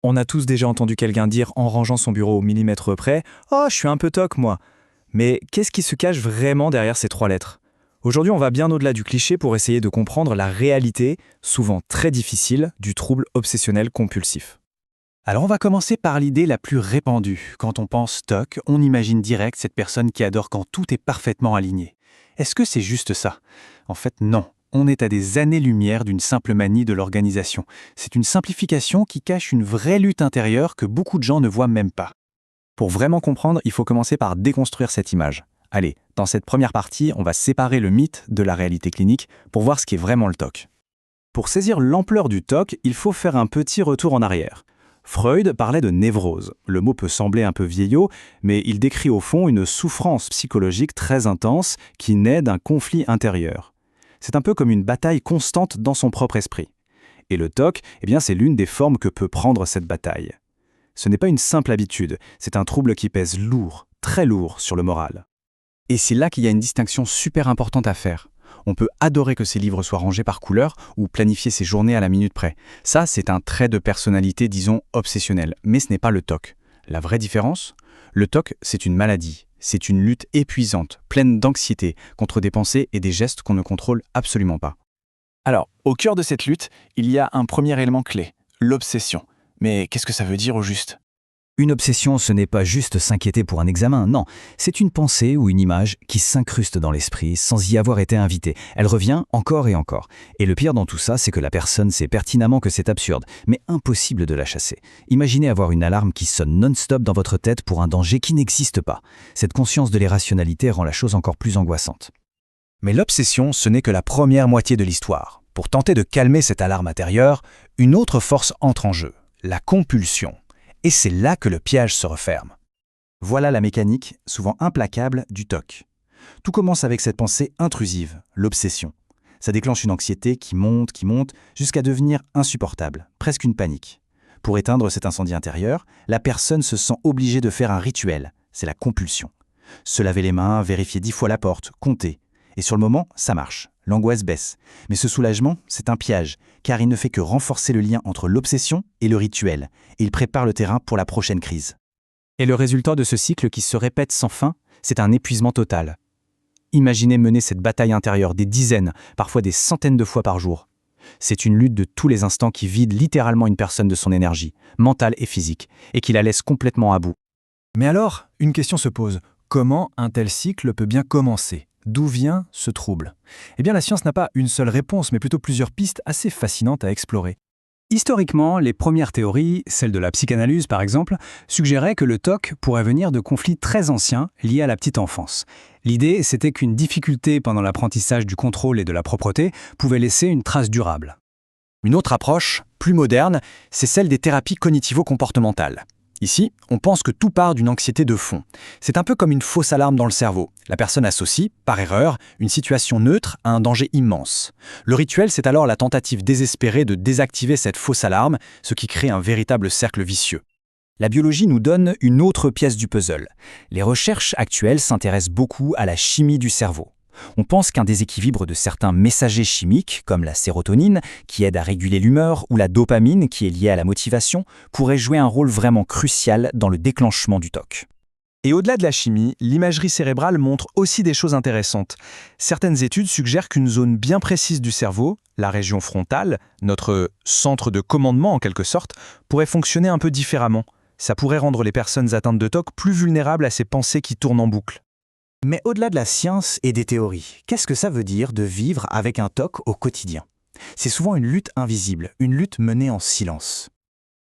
On a tous déjà entendu quelqu'un dire en rangeant son bureau au millimètre près: «Oh, je suis un peu toc, moi». Mais qu'est-ce qui se cache vraiment derrière ces trois lettres? Aujourd'hui, on va bien au-delà du cliché pour essayer de comprendre la réalité, souvent très difficile, du trouble obsessionnel compulsif. Alors on va commencer par l'idée la plus répandue. Quand on pense TOC, on imagine direct cette personne qui adore quand tout est parfaitement aligné. Est-ce que c'est juste ça? En fait, non. On est à des années-lumière d'une simple manie de l'organisation. C'est une simplification qui cache une vraie lutte intérieure que beaucoup de gens ne voient même pas. Pour vraiment comprendre, il faut commencer par déconstruire cette image. Allez, dans cette première partie, on va séparer le mythe de la réalité clinique pour voir ce qu'est vraiment le TOC. Pour saisir l'ampleur du TOC, il faut faire un petit retour en arrière. Freud parlait de névrose. Le mot peut sembler un peu vieillot, mais il décrit au fond une souffrance psychologique très intense qui naît d'un conflit intérieur. C'est un peu comme une bataille constante dans son propre esprit. Et le TOC, c'est l'une des formes que peut prendre cette bataille. Ce n'est pas une simple habitude, c'est un trouble qui pèse lourd, très lourd sur le moral. Et c'est là qu'il y a une distinction super importante à faire. On peut adorer que ses livres soient rangés par couleur ou planifier ses journées à la minute près. Ça, c'est un trait de personnalité, disons, obsessionnel. Mais ce n'est pas le TOC. La vraie différence? Le TOC, c'est une maladie. C'est une lutte épuisante, pleine d'anxiété, contre des pensées et des gestes qu'on ne contrôle absolument pas. Alors, au cœur de cette lutte, il y a un premier élément clé, l'obsession. Mais qu'est-ce que ça veut dire au juste? Une obsession, ce n'est pas juste s'inquiéter pour un examen, non. C'est une pensée ou une image qui s'incruste dans l'esprit sans y avoir été invitée. Elle revient encore et encore. Et le pire dans tout ça, c'est que la personne sait pertinemment que c'est absurde, mais impossible de la chasser. Imaginez avoir une alarme qui sonne non-stop dans votre tête pour un danger qui n'existe pas. Cette conscience de l'irrationalité rend la chose encore plus angoissante. Mais l'obsession, ce n'est que la première moitié de l'histoire. Pour tenter de calmer cette alarme intérieure, une autre force entre en jeu, la compulsion. Et c'est là que le piège se referme. Voilà la mécanique, souvent implacable, du TOC. Tout commence avec cette pensée intrusive, l'obsession. Ça déclenche une anxiété qui monte, jusqu'à devenir insupportable, presque une panique. Pour éteindre cet incendie intérieur, la personne se sent obligée de faire un rituel, c'est la compulsion. Se laver les mains, vérifier 10 fois la porte, compter. Et sur le moment, ça marche, l'angoisse baisse. Mais ce soulagement, c'est un piège, car il ne fait que renforcer le lien entre l'obsession et le rituel, et il prépare le terrain pour la prochaine crise. Et le résultat de ce cycle qui se répète sans fin, c'est un épuisement total. Imaginez mener cette bataille intérieure des dizaines, parfois des centaines de fois par jour. C'est une lutte de tous les instants qui vide littéralement une personne de son énergie, mentale et physique, et qui la laisse complètement à bout. Mais alors, une question se pose. Comment un tel cycle peut bien commencer ? D'où vient ce trouble? La science n'a pas une seule réponse, mais plutôt plusieurs pistes assez fascinantes à explorer. Historiquement, les premières théories, celles de la psychanalyse par exemple, suggéraient que le TOC pourrait venir de conflits très anciens liés à la petite enfance. L'idée, c'était qu'une difficulté pendant l'apprentissage du contrôle et de la propreté pouvait laisser une trace durable. Une autre approche, plus moderne, c'est celle des thérapies cognitivo-comportementales. Ici, on pense que tout part d'une anxiété de fond. C'est un peu comme une fausse alarme dans le cerveau. La personne associe, par erreur, une situation neutre à un danger immense. Le rituel, c'est alors la tentative désespérée de désactiver cette fausse alarme, ce qui crée un véritable cercle vicieux. La biologie nous donne une autre pièce du puzzle. Les recherches actuelles s'intéressent beaucoup à la chimie du cerveau. On pense qu'un déséquilibre de certains messagers chimiques, comme la sérotonine, qui aide à réguler l'humeur, ou la dopamine, qui est liée à la motivation, pourrait jouer un rôle vraiment crucial dans le déclenchement du TOC. Et au-delà de la chimie, l'imagerie cérébrale montre aussi des choses intéressantes. Certaines études suggèrent qu'une zone bien précise du cerveau, la région frontale, notre centre de commandement en quelque sorte, pourrait fonctionner un peu différemment. Ça pourrait rendre les personnes atteintes de TOC plus vulnérables à ces pensées qui tournent en boucle. Mais au-delà de la science et des théories, qu'est-ce que ça veut dire de vivre avec un TOC au quotidien? C'est souvent une lutte invisible, une lutte menée en silence.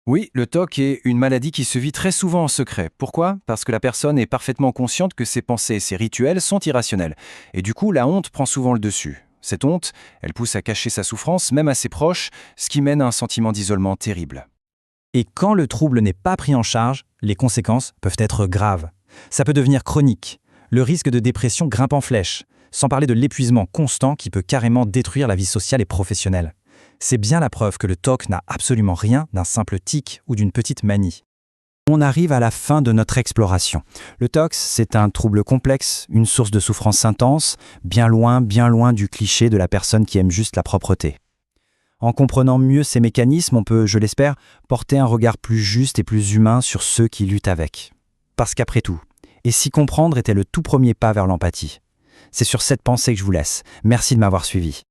Oui, le TOC est une maladie qui se vit très souvent en secret. Pourquoi? Parce que la personne est parfaitement consciente que ses pensées et ses rituels sont irrationnels. Et du coup, la honte prend souvent le dessus. Cette honte, elle pousse à cacher sa souffrance, même à ses proches, ce qui mène à un sentiment d'isolement terrible. Et quand le trouble n'est pas pris en charge, les conséquences peuvent être graves. Ça peut devenir chronique. Le risque de dépression grimpe en flèche, sans parler de l'épuisement constant qui peut carrément détruire la vie sociale et professionnelle. C'est bien la preuve que le TOC n'a absolument rien d'un simple tic ou d'une petite manie. On arrive à la fin de notre exploration. Le TOC, c'est un trouble complexe, une source de souffrance intense, bien loin du cliché de la personne qui aime juste la propreté. En comprenant mieux ces mécanismes, on peut, je l'espère, porter un regard plus juste et plus humain sur ceux qui luttent avec. Parce qu'après tout, et si comprendre était le tout premier pas vers l'empathie? C'est sur cette pensée que je vous laisse. Merci de m'avoir suivi.